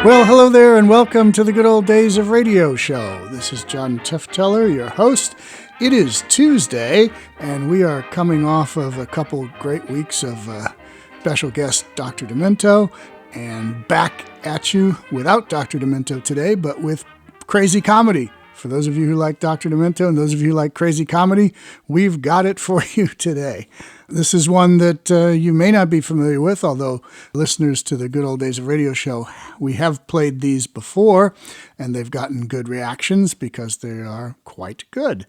Well, hello there, and welcome to the Good Old Days of Radio show. This is John Tefteller, your host. It is Tuesday, and we are coming off of a couple great weeks of special guest Dr. Demento, and back at you without Dr. Demento today, but with crazy comedy. For those of you who like Dr. Demento and those of you who like crazy comedy, we've got it for you today. This is one that you may not be familiar with, although listeners to the Good Old Days of Radio show, we have played these before, and they've gotten good reactions because they are quite good.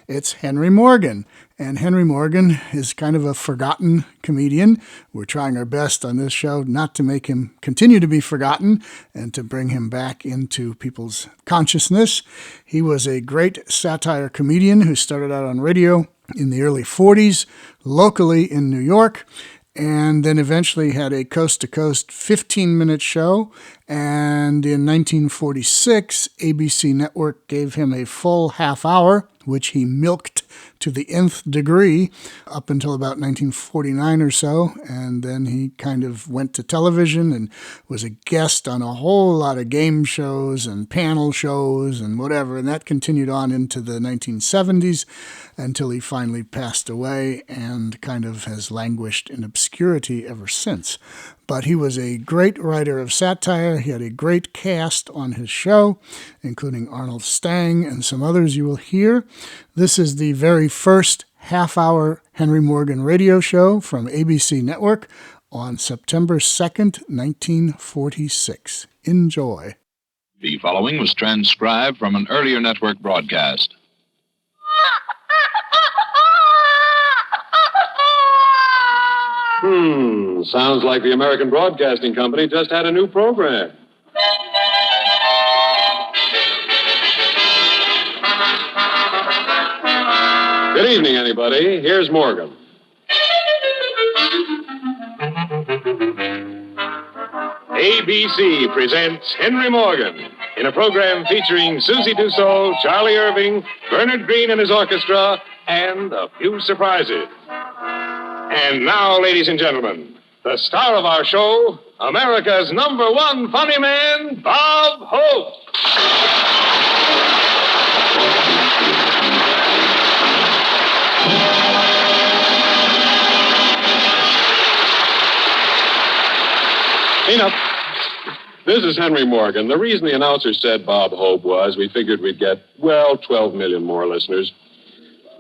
It's Henry Morgan, and Henry Morgan is kind of a forgotten comedian. We're trying our best on this show not to make him continue to be forgotten and to bring him back into people's consciousness. He was a great satire comedian who started out on radio in the early 40s, locally in New York, and then eventually had a coast-to-coast 15-minute show. And in 1946, ABC Network gave him a full half hour, which he milked to the nth degree up until about 1949 or so. And then he kind of went to television and was a guest on a whole lot of game shows and panel shows and whatever. And that continued on into the 1970s until he finally passed away and kind of has languished in obscurity ever since. But he was a great writer of satire. He had a great cast on his show, including Arnold Stang and some others you will hear. This is the very first half-hour Henry Morgan radio show from ABC Network on September 2nd, 1946. Enjoy. The following was transcribed from an earlier network broadcast. Sounds like the American Broadcasting Company just had a new program. Good evening, anybody. Here's Morgan. ABC presents Henry Morgan in a program featuring Susie Dussault, Charlie Irving, Bernard Green and his orchestra, and a few surprises. And now, ladies and gentlemen, the star of our show, America's #1 funny man, Bob Hope. Peanut, this is Henry Morgan. The reason the announcer said Bob Hope was we figured we'd get, 12 million more listeners.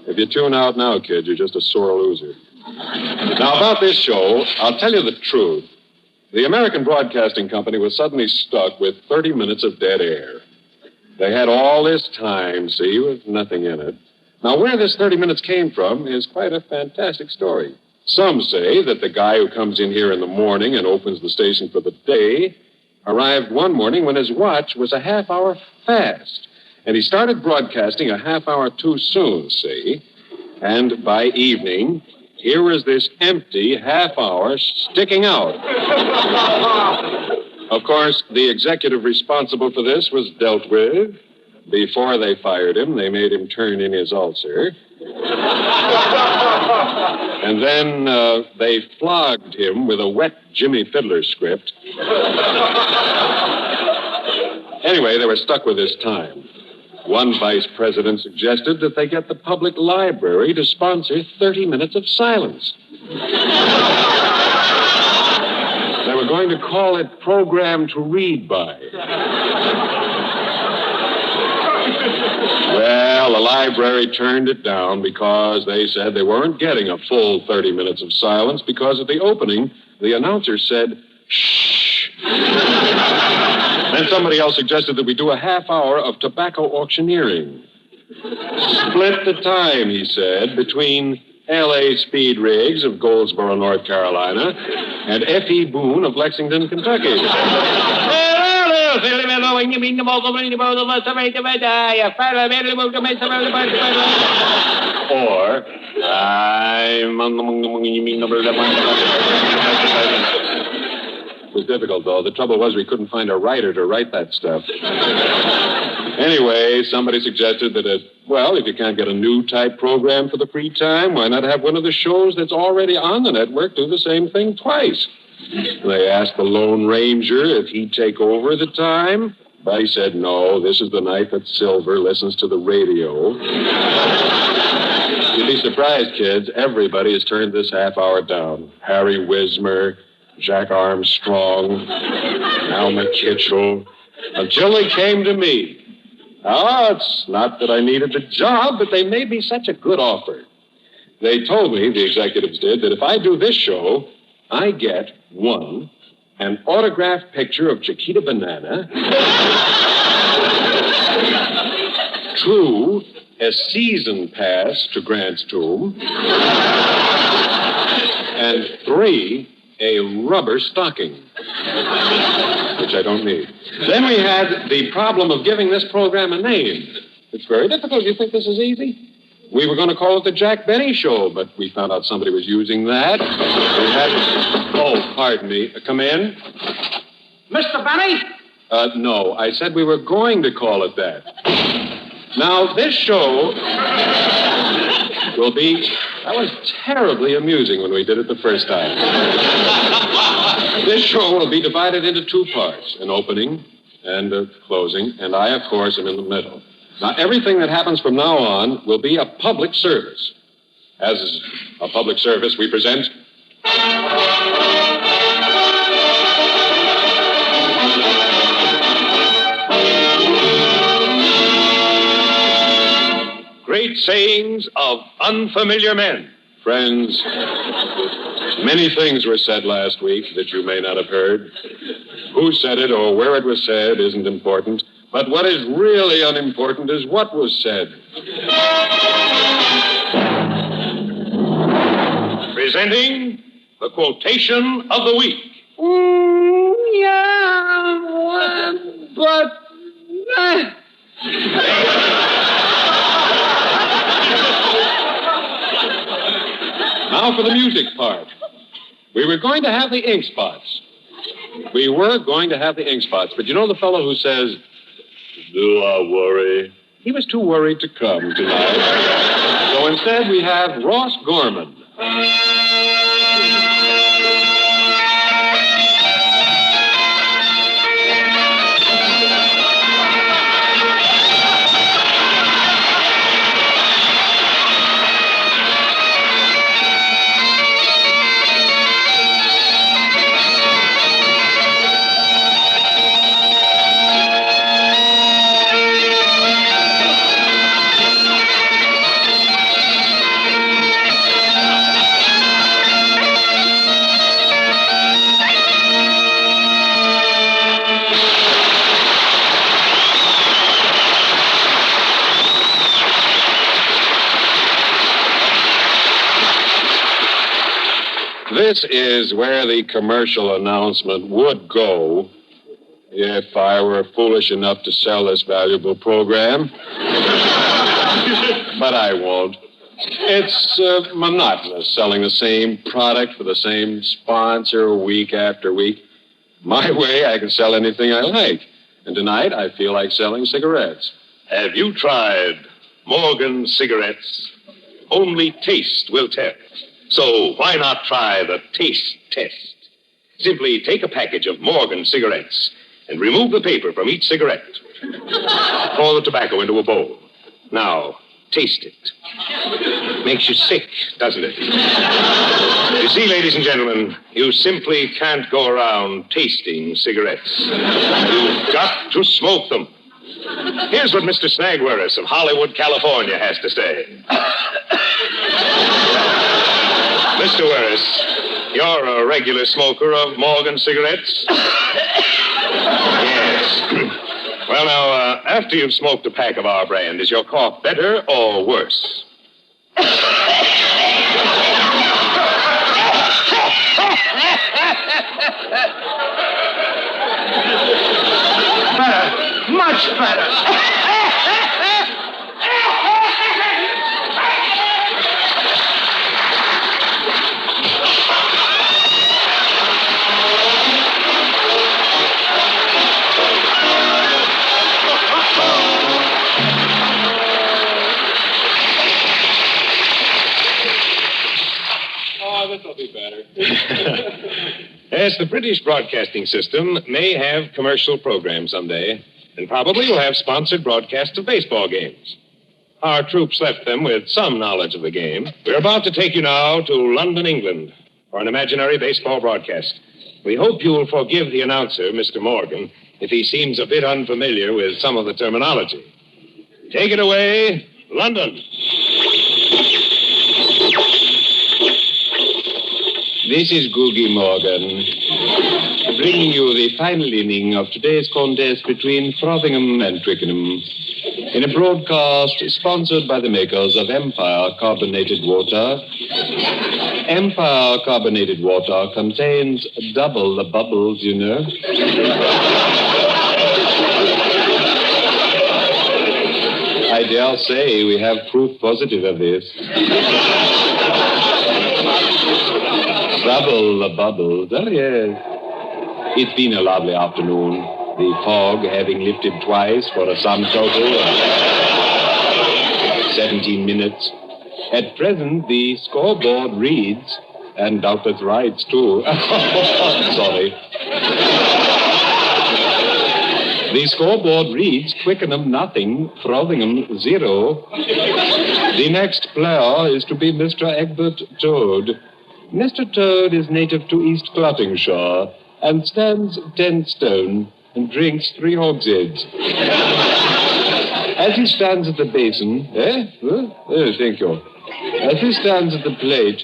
If you tune out now, kid, you're just a sore loser. Now, about this show, I'll tell you the truth. The American Broadcasting Company was suddenly stuck with 30 minutes of dead air. They had all this time, see, with nothing in it. Now, where this 30 minutes came from is quite a fantastic story. Some say that the guy who comes in here in the morning and opens the station for the day arrived one morning when his watch was a half hour fast. And he started broadcasting a half hour too soon, see? And by evening, here was this empty half hour sticking out. Of course, the executive responsible for this was dealt with. Before they fired him, they made him turn in his ulcer. And then they flogged him with a wet Jimmy Fiddler script. Anyway, they were stuck with this time. One vice president suggested that they get the public library to sponsor 30 minutes of silence. They were going to call it Program to Read By. Well, the library turned it down because they said they weren't getting a full 30 minutes of silence because at the opening, the announcer said, shh. Then somebody else suggested that we do a half hour of tobacco auctioneering. Split the time, he said, between L.A. Speed Riggs of Goldsboro, North Carolina, and F.E. Boone of Lexington, Kentucky. Or, it was difficult, though. The trouble was we couldn't find a writer to write that stuff. Anyway, somebody suggested that, if you can't get a new type program for the free time, why not have one of the shows that's already on the network do the same thing twice? They asked the Lone Ranger if he'd take over the time. But he said, no, this is the night that Silver listens to the radio. You'd be surprised, kids. Everybody has turned this half hour down. Harry Wismer, Jack Armstrong, Al McKitchell, until they came to me. Oh, it's not that I needed the job, but they made me such a good offer. They told me, the executives did, that if I do this show, I get, 1, an autographed picture of Chiquita Banana, 2, a season pass to Grant's Tomb, and 3, a rubber stocking, which I don't need. Then we had the problem of giving this program a name. It's very difficult. You think this is easy? We were going to call it the Jack Benny Show, but we found out somebody was using that. We had... Oh, pardon me. Come in. Mr. Benny? No, I said we were going to call it that. Now, this show will be... That was terribly amusing when we did it the first time. This show will be divided into 2 parts, an opening and a closing, and I, of course, am in the middle. Now, everything that happens from now on will be a public service. As a public service, we present... Great sayings of unfamiliar men. Friends, many things were said last week that you may not have heard. Who said it or where it was said isn't important. But what is really unimportant is what was said. Presenting the quotation of the week. Now for the music part. We were going to have the ink spots. But you know the fellow who says, do I worry? He was too worried to come tonight. So instead we have Ross Gorman. This is where the commercial announcement would go if I were foolish enough to sell this valuable program. But I won't. It's monotonous selling the same product for the same sponsor week after week. My way, I can sell anything I like. And tonight, I feel like selling cigarettes. Have you tried Morgan cigarettes? Only taste will tell. So why not try the taste test? Simply take a package of Morgan cigarettes and remove the paper from each cigarette. Pour the tobacco into a bowl. Now, taste it. Makes you sick, doesn't it? You see, ladies and gentlemen, you simply can't go around tasting cigarettes. You've got to smoke them. Here's what Mr. Snagwaris of Hollywood, California has to say. Mr. Waris, you're a regular smoker of Morgan cigarettes? Yes. Well, now, after you've smoked a pack of our brand, is your cough better or worse? Better. Much better. This will be better. Yes, the British broadcasting system may have commercial programs someday, and probably will have sponsored broadcasts of baseball games. Our troops left them with some knowledge of the game. We're about to take you now to London, England, for an imaginary baseball broadcast. We hope you'll forgive the announcer, Mr. Morgan, if he seems a bit unfamiliar with some of the terminology. Take it away, London. This is Googie Morgan, bringing you the final inning of today's contest between Frothingham and Twickenham, in a broadcast sponsored by the makers of Empire Carbonated Water. Empire Carbonated Water contains double the bubbles, you know. I dare say we have proof positive of this. Double the bubbles. Oh, yes. It's been a lovely afternoon. The fog having lifted twice for a sum total of 17 minutes. At present, the scoreboard reads, and doubtless writes, too. Sorry. The scoreboard reads, Twickenham nothing, Frothingham 0. The next player is to be Mr. Egbert Toad. Mr. Toad is native to East Clottingshire and stands 10 stone and drinks 3 hogsheads. As he stands at the basin, Oh, thank you. As he stands at the plate,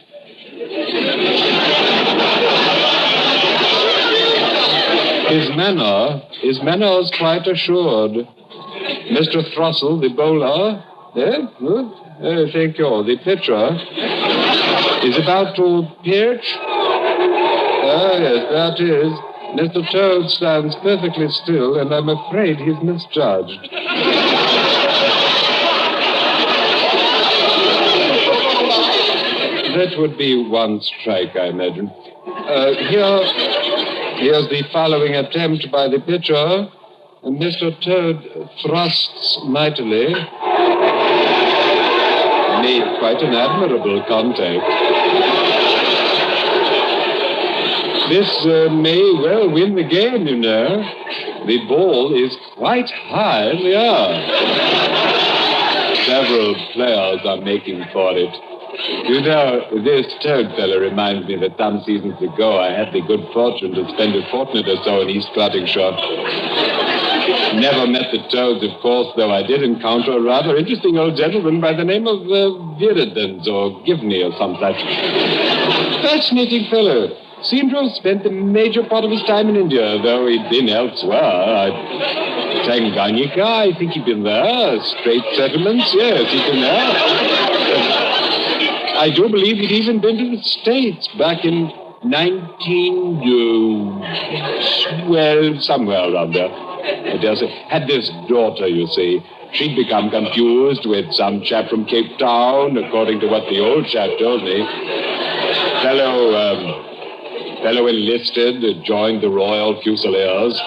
his manner is quite assured. Mr. Thrussell, the bowler, thank you. The pitcher is about to pitch. Oh, yes, that is. Mr. Toad stands perfectly still, and I'm afraid he's misjudged. That would be 1 strike, I imagine. Here's the following attempt by the pitcher. Mr. Toad thrusts mightily. Made quite an admirable contact. This may well win the game, you know. The ball is quite high in the air. Several players are making for it. You know, this Toad fellow reminds me that some seasons ago I had the good fortune to spend a fortnight or so in East Clottingshire. Never met the Toads, of course, though I did encounter a rather interesting old gentleman by the name of Viridans or Givney or some such. Fascinating fellow. Seemed to have spent the major part of his time in India, though he'd been elsewhere. Tanganyika, I think he'd been there. Strait settlements, yes, he'd been there. I do believe he'd even been to the States back in somewhere around there. I dare say. Had this daughter, you see. She'd become confused with some chap from Cape Town, according to what the old chap told me. Fellow enlisted, joined the Royal Fusiliers.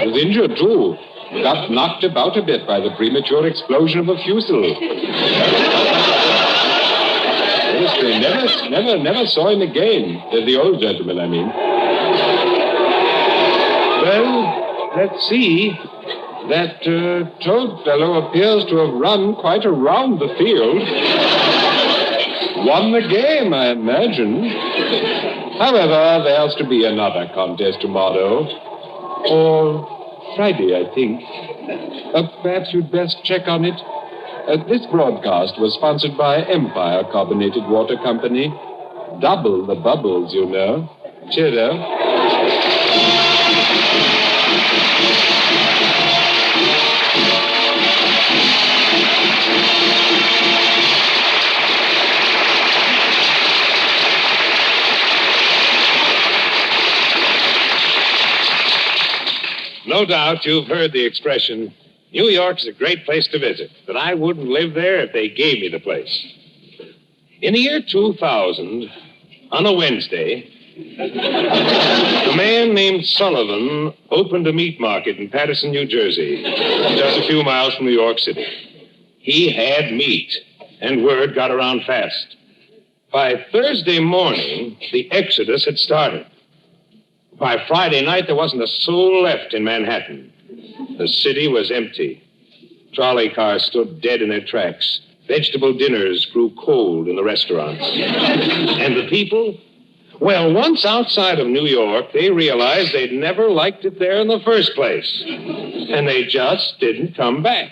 Was injured, too. Got knocked about a bit by the premature explosion of a fusel. Never saw him again. The old gentleman, I mean. Well, let's see. That Toad fellow appears to have run quite around the field. Won the game, I imagine. However, there's to be another contest tomorrow. Or Friday, I think. Perhaps you'd best check on it. This broadcast was sponsored by Empire Carbonated Water Company. Double the bubbles, you know. Cheerio. No doubt you've heard the expression, New York's a great place to visit, but I wouldn't live there if they gave me the place. In the year 2000, on a Wednesday, a man named Sullivan opened a meat market in Paterson, New Jersey, just a few miles from New York City. He had meat, and word got around fast. By Thursday morning, the exodus had started. By Friday night, there wasn't a soul left in Manhattan. The city was empty. Trolley cars stood dead in their tracks. Vegetable dinners grew cold in the restaurants. And the people? Well, once outside of New York, they realized they'd never liked it there in the first place. And they just didn't come back.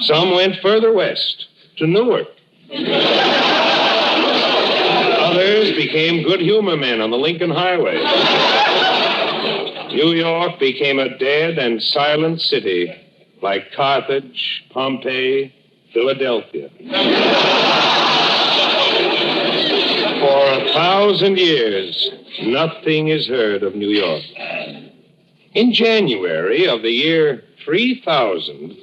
Some went further west, to Newark. Others became good humor men on the Lincoln Highway. New York became a dead and silent city, like Carthage, Pompeii, Philadelphia. For 1,000 years, nothing is heard of New York. In January of the year 3000,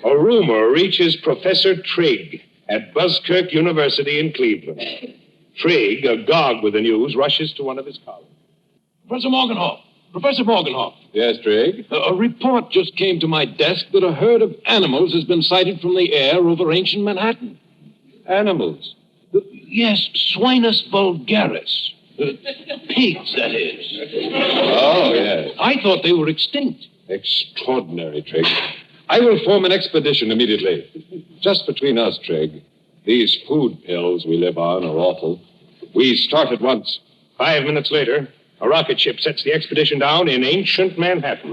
a rumor reaches Professor Trigg at Buzzkirk University in Cleveland. Trigg, agog with the news, rushes to one of his colleagues. Professor Morgenhoff. Yes, Trigg? A report just came to my desk that a herd of animals has been sighted from the air over ancient Manhattan. Animals? Yes, Swinus vulgaris. Pigs, that is. Oh, yes. I thought they were extinct. Extraordinary, Trigg. I will form an expedition immediately. Just between us, Trigg. These food pills we live on are awful. We start at once. 5 minutes later, a rocket ship sets the expedition down in ancient Manhattan.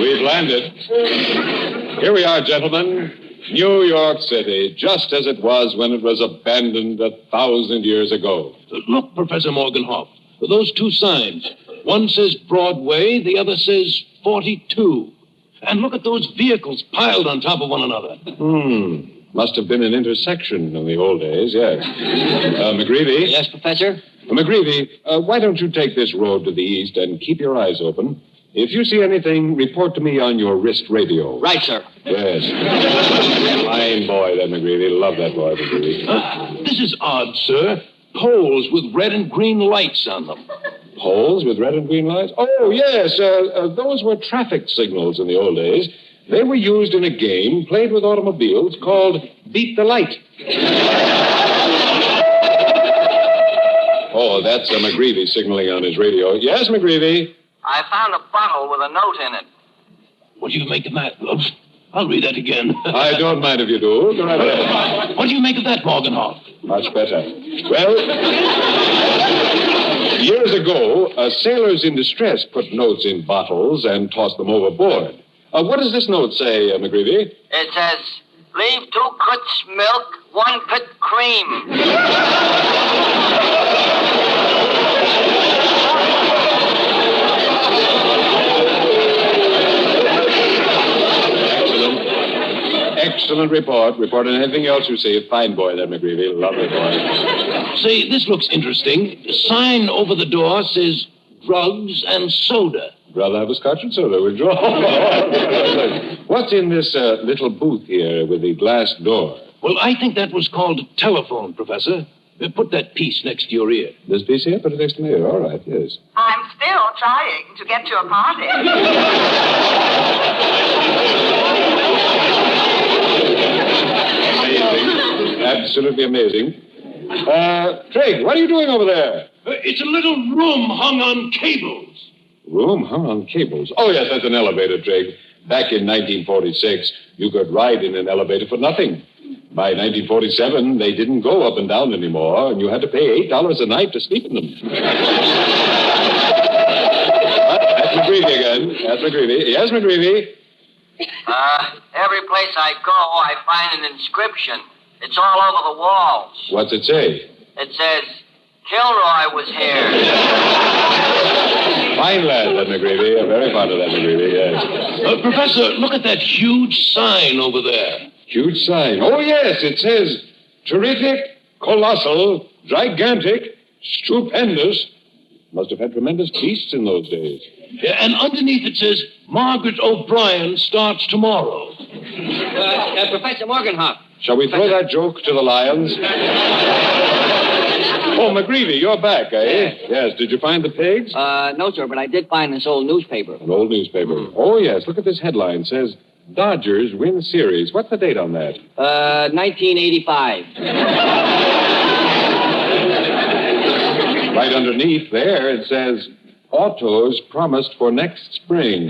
We've landed. Here we are, gentlemen. New York City, just as it was when it was abandoned 1,000 years ago. Look, Professor Morgenhoff, those two signs. One says Broadway, the other says 42. And look at those vehicles piled on top of one another. Must have been an intersection in the old days, yes. McGreevy? Yes, Professor? McGreevy, why don't you take this road to the east and keep your eyes open? If you see anything, report to me on your wrist radio. Right, sir. Yes. Fine boy, that McGreevy. Love that boy, McGreevy. This is odd, sir. Poles with red and green lights on them. Poles with red and green lights? Oh, yes. Those were traffic signals in the old days. They were used in a game played with automobiles called Beat the Light. Oh, that's McGreevy signaling on his radio. Yes, McGreevy? I found a bottle with a note in it. What do you make of that? I'll read that again. I don't mind if you do. Go right ahead. What do you make of that, Morgenhoff? Much better. Well, years ago, sailors in distress put notes in bottles and tossed them overboard. What does this note say, McGreevy? It says, leave 2 cuts milk, 1 pit cream. Excellent report. Report on anything else you see. Fine boy, that McGreevy. Lovely boy. Say, this looks interesting. The sign over the door says drugs and soda. Rather have a scotch and soda, would you? What's in this little booth here with the glass door? Well, I think that was called a telephone, Professor. Put that piece next to your ear. This piece here? Put it next to me. All right, yes. I'm still trying to get to a party. Amazing. Absolutely amazing. Trigg, what are you doing over there? It's a little room hung on cables. Room hung on cables? Oh, yes, that's an elevator, Trigg. Back in 1946, you could ride in an elevator for nothing. By 1947, they didn't go up and down anymore, and you had to pay $8 a night to sleep in them. That's McGreevy again. That's McGreevy. Yes, McGreevy? Every place I go, I find an inscription. It's all over the walls. What's it say? It says, Kilroy was here. Fine lad, that McGreevy. I'm very fond of that McGreevy, yes. Professor, look at that huge sign over there. Huge sign. Oh, yes, it says, terrific, colossal, gigantic, stupendous. Must have had tremendous beasts in those days. Yeah, and underneath it says, Margaret O'Brien starts tomorrow. Professor Morgenhoff. Shall we throw that joke to the lions? Oh, McGreevy, you're back, eh? Yes. Did you find the pigs? No, sir, but I did find this old newspaper. An old newspaper. Oh, yes. Look at this headline. It says, Dodgers win series. What's the date on that? 1985. Right underneath there, it says, autos promised for next spring.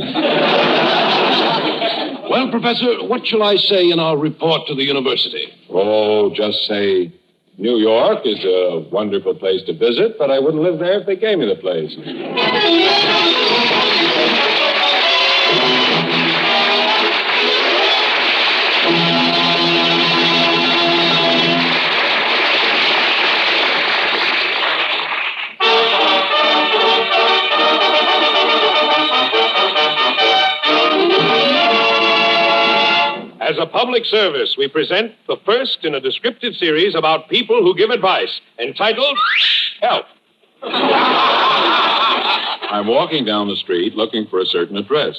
Well, Professor, what shall I say in our report to the university? Oh, just say, New York is a wonderful place to visit, but I wouldn't live there if they gave me the place. As a public service, we present the first in a descriptive series about people who give advice, entitled Help. I'm walking down the street looking for a certain address.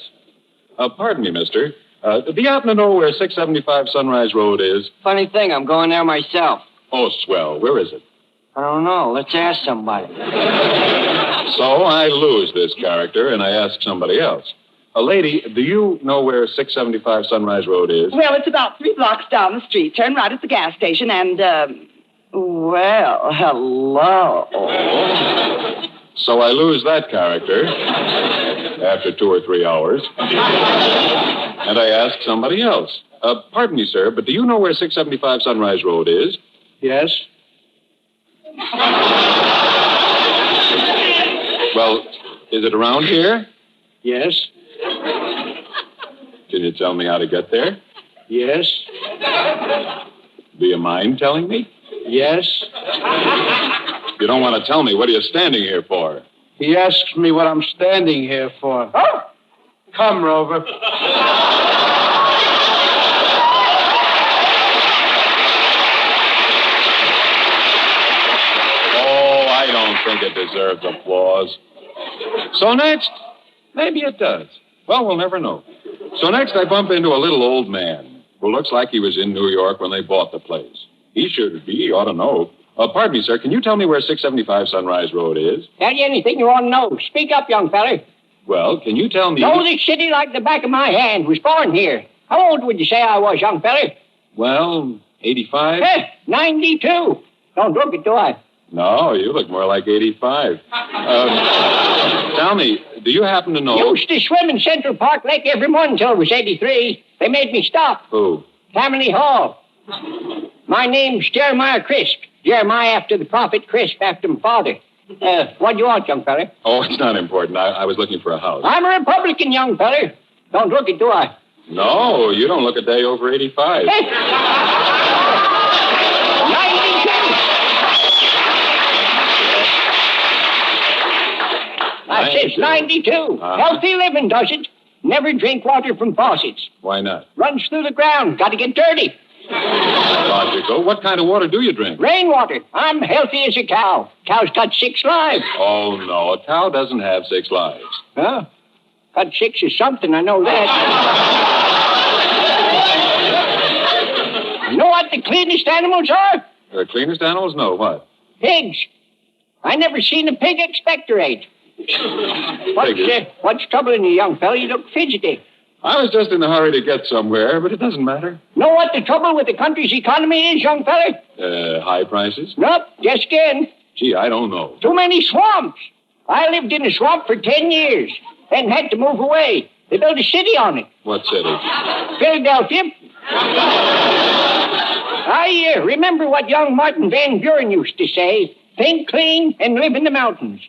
Pardon me, mister. Do you happen to know where 675 Sunrise Road is? Funny thing, I'm going there myself. Oh, swell. Where is it? I don't know. Let's ask somebody. So I lose this character, and I ask somebody else. Lady, do you know where 675 Sunrise Road is? Well, it's about 3 blocks down the street. Turn right at the gas station and, well, hello. So I lose that character after 2 or 3 hours. And I ask somebody else. Pardon me, sir, but do you know where 675 Sunrise Road is? Yes? Well, is it around here? Yes? Can you tell me how to get there? Yes? Do you mind telling me? Yes? You don't want to tell me. What are you standing here for? He asks me what I'm standing here for. Oh! Come, Rover. Oh, I don't think it deserves applause. So next, maybe it does. Well, we'll never know. So next I bump into a little old man who looks like he was in New York when they bought the place. He should be. He ought to know. Pardon me, sir. Can you tell me where 675 Sunrise Road is? Tell you anything you want to know. Speak up, young feller. Well, can you tell me... Know this city like the back of my hand. Was born here. How old would you say I was, young feller? Well, 85? 92. Don't look it, do I? No, you look more like 85. Tell me, do you happen to know... Used to swim in Central Park Lake every morning till I was 83. They made me stop. Who? Tammany Hall. My name's Jeremiah Crisp. Jeremiah after the prophet, Crisp after my father. What do you want, young feller? Oh, it's not important. I was looking for a house. I'm a Republican, young feller. Don't look it, do I? No, you don't look a day over 85. 92. I says 92. Healthy living, does it? Never drink water from faucets. Why not? Runs through the ground. Got to get dirty. Logical. What kind of water do you drink? Rainwater. I'm healthy as a cow. Cow's got 6 lives. Oh, no. A cow doesn't have 6 lives. Huh? Got 6 is something, I know that. You know what the cleanest animals are? The cleanest animals? No, what? Pigs. I never seen a pig expectorate. What's troubling you, young fella? You look fidgety. I was just in a hurry to get somewhere, but it doesn't matter. Know what the trouble with the country's economy is, young fella? High prices? Nope, just again. Gee, I don't know. Too many swamps. I lived in a swamp for 10 years, then had to move away. They built a city on it. What city? Philadelphia. I remember what young Martin Van Buren used to say. Think clean and live in the mountains.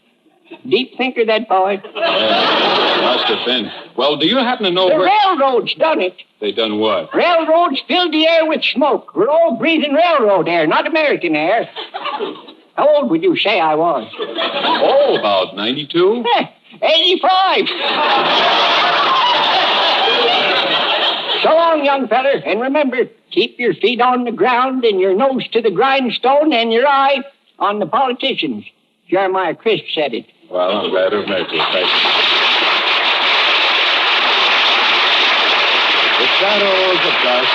Deep thinker, that boy. Must have been. Well, do you happen to know The where... railroads done it. They done what? Railroads filled the air with smoke. We're all breathing railroad air, not American air. How old would you say I was? Oh, about 92? 85. So long, young feller. And remember, keep your feet on the ground and your nose to the grindstone and your eye on the politicians. Jeremiah Crisp said it. Well, I'm glad to have met you. Thank you. The shadows of dusk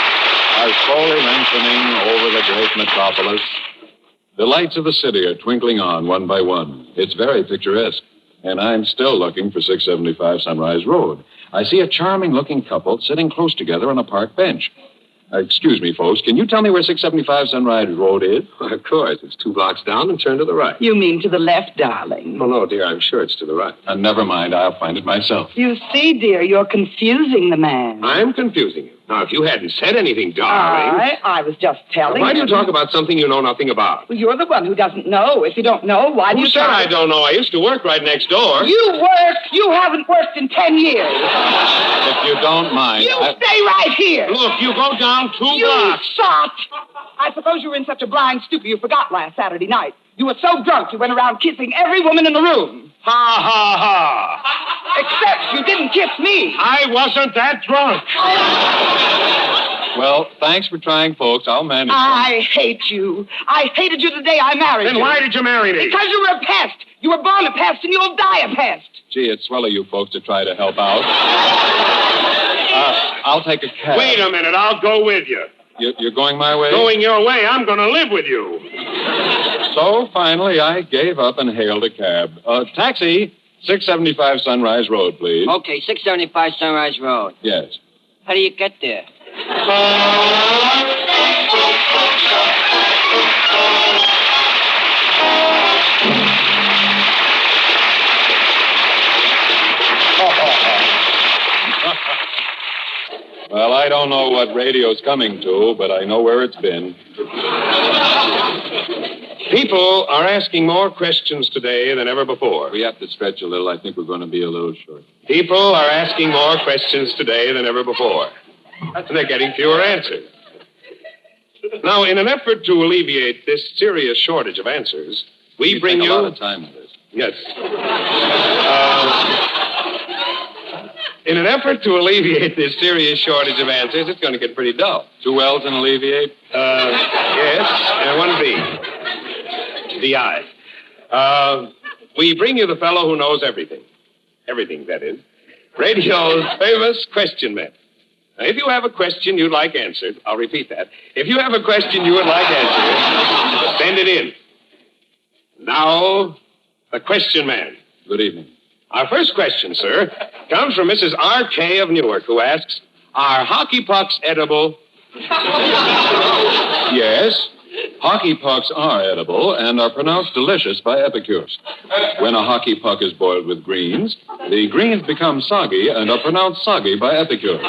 are slowly lengthening over the great metropolis. The lights of the city are twinkling on one by one. It's very picturesque. And I'm still looking for 675 Sunrise Road. I see a charming-looking couple sitting close together on a park bench. Excuse me, folks. Can you tell me where 675 Sunrise Road is? Of course. It's 2 blocks down and turn to the right. You mean to the left, darling? Oh, no, dear. I'm sure it's to the right. Never mind. I'll find it myself. You see, dear, you're confusing the man. I'm confusing you. Now, if you hadn't said anything, darling... I was just telling Why do you him. talk about something you know nothing about? Well, you're the one who doesn't know. If you don't know, why do Who you said I don't know? I used to work right next door. You work. You haven't worked in 10 years. If you don't mind... You stay right here. Look, you go down 2 You blocks. sot! I suppose you were in such a blind stupor you forgot last Saturday night. You were so drunk you went around kissing every woman in the room. Ha, ha, ha. Except you didn't kiss me. I wasn't that drunk. Well, thanks for trying, folks. I'll manage. I hate you. I hated you the day I married you. Then why did you marry me? Because you were a pest. You were born a pest and you'll die a pest. Gee, it's swell of you folks to try to help out. I'll take a cab. Wait a minute. I'll go with you. You're going my way? Going your way, I'm going to live with you. So, finally, I gave up and hailed a cab. Taxi, 675 Sunrise Road, please. Okay, 675 Sunrise Road. Yes. How do you get there? Well, I don't know what radio's coming to, but I know where it's been. People are asking more questions today than ever before. We have to stretch a little. I think we're going to be a little short. People are asking more questions today than ever before. And they're getting fewer answers. Now, in an effort to alleviate this serious shortage of answers, we bring take you... a lot of time with this. Yes. In an effort to alleviate this serious shortage of answers, it's going to get pretty dull. 2 L's and alleviate? Yes, and 1 B. D-I. We bring you the fellow who knows everything. Everything, that is. Radio's famous question man. Now, if you have a question you'd like answered, I'll repeat that. If you have a question you would like answered, send it in. Now, the question man. Good evening. Our first question, sir, comes from Mrs. R.K. of Newark, who asks, are hockey pucks edible? Yes. Hockey pucks are edible and are pronounced delicious by epicures. When a hockey puck is boiled with greens, the greens become soggy and are pronounced soggy by epicures.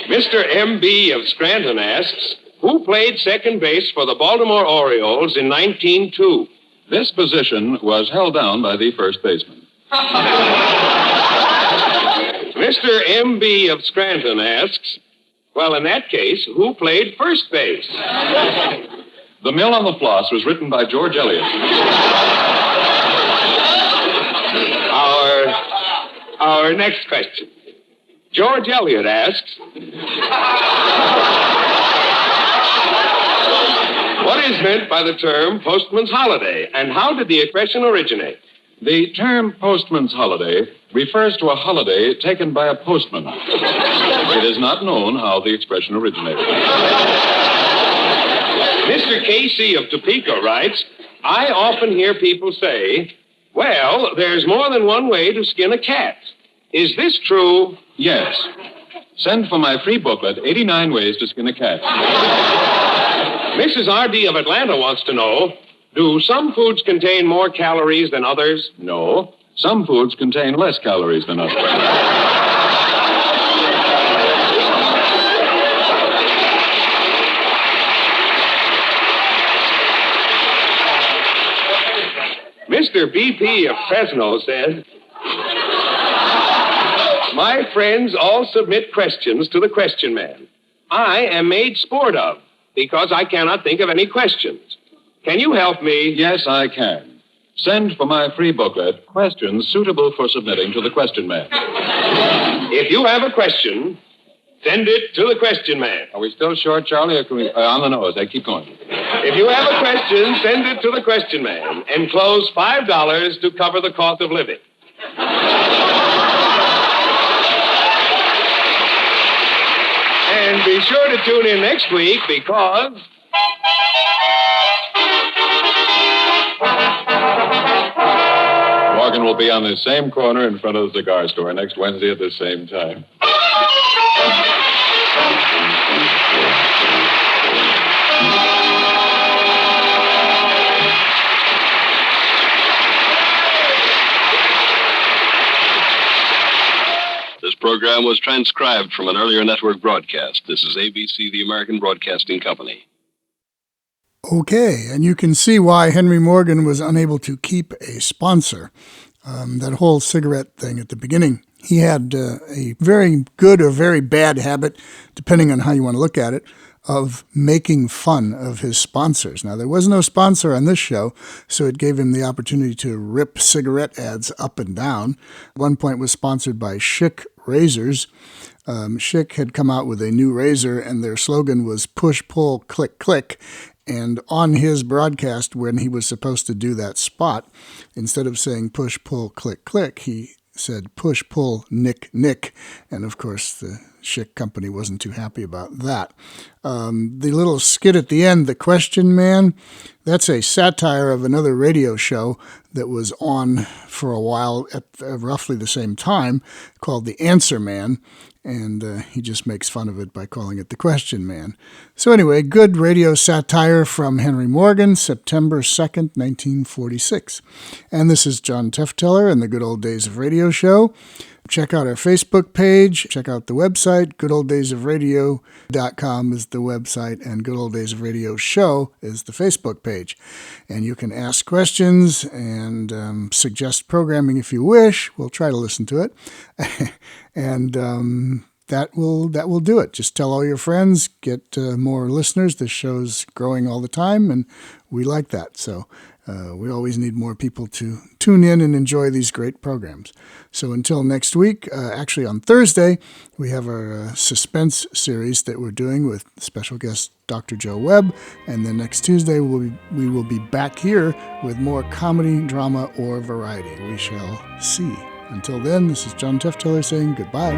Mr. M.B. of Scranton asks, who played second base for the Baltimore Orioles in 1902? This position was held down by the first baseman. Mr. M.B. of Scranton asks, well, in that case, who played first base? The Mill on the Floss was written by George Eliot. Our next question. George Eliot asks, what is meant by the term postman's holiday, and how did the expression originate? The term postman's holiday refers to a holiday taken by a postman. It is not known how the expression originated. Mr. Casey of Topeka writes, I often hear people say, well, there's more than one way to skin a cat. Is this true? Yes. Send for my free booklet, 89 Ways to Skin a Cat. Mrs. R.D. of Atlanta wants to know, do some foods contain more calories than others? No. Some foods contain less calories than others. Mr. B.P. of Fresno says, my friends all submit questions to the question man. I am made sport of because I cannot think of any questions. Can you help me? Yes, I can. Send for my free booklet, questions suitable for submitting to the question man. If you have a question, send it to the question man. Are we still short, Charlie, or can we... on the nose. Keep going. If you have a question, send it to the question man. Enclose $5 to cover the cost of living. And be sure to tune in next week because... Morgan will be on the same corner in front of the cigar store next Wednesday at the same time. This program was transcribed from an earlier network broadcast. This is ABC, the American Broadcasting Company. Okay, and you can see why Henry Morgan was unable to keep a sponsor. That whole cigarette thing at the beginning. He had a very good or very bad habit, depending on how you want to look at it, of making fun of his sponsors. Now, there was no sponsor on this show, so it gave him the opportunity to rip cigarette ads up and down. At one point was sponsored by Schick Razors. Schick had come out with a new razor, and their slogan was push, pull, click, click. And on his broadcast, when he was supposed to do that spot, instead of saying push, pull, click, click, he said push, pull, nick, nick. And of course, the Schick company wasn't too happy about that. The little skit at the end, The Question Man, that's a satire of another radio show that was on for a while at roughly the same time called The Answer Man. And he just makes fun of it by calling it The Question Man. So anyway, good radio satire from Henry Morgan, September 2nd, 1946. And this is John Tefteller and the Good Old Days of Radio show. Check out our Facebook page. Check out the website. GoodOldDaysOfRadio.com is the website, and Good Old Days of Radio show is the Facebook page. And you can ask questions and suggest programming if you wish. We'll try to listen to it. And that will do it. Just tell all your friends, get more listeners. This show's growing all the time, and we like that. So we always need more people to tune in and enjoy these great programs. So until next week, actually on Thursday, we have our suspense series that we're doing with special guest Dr. Joe Webb. And then next Tuesday, we will be back here with more comedy, drama, or variety. We shall see. Until then, this is John Tefteller saying goodbye.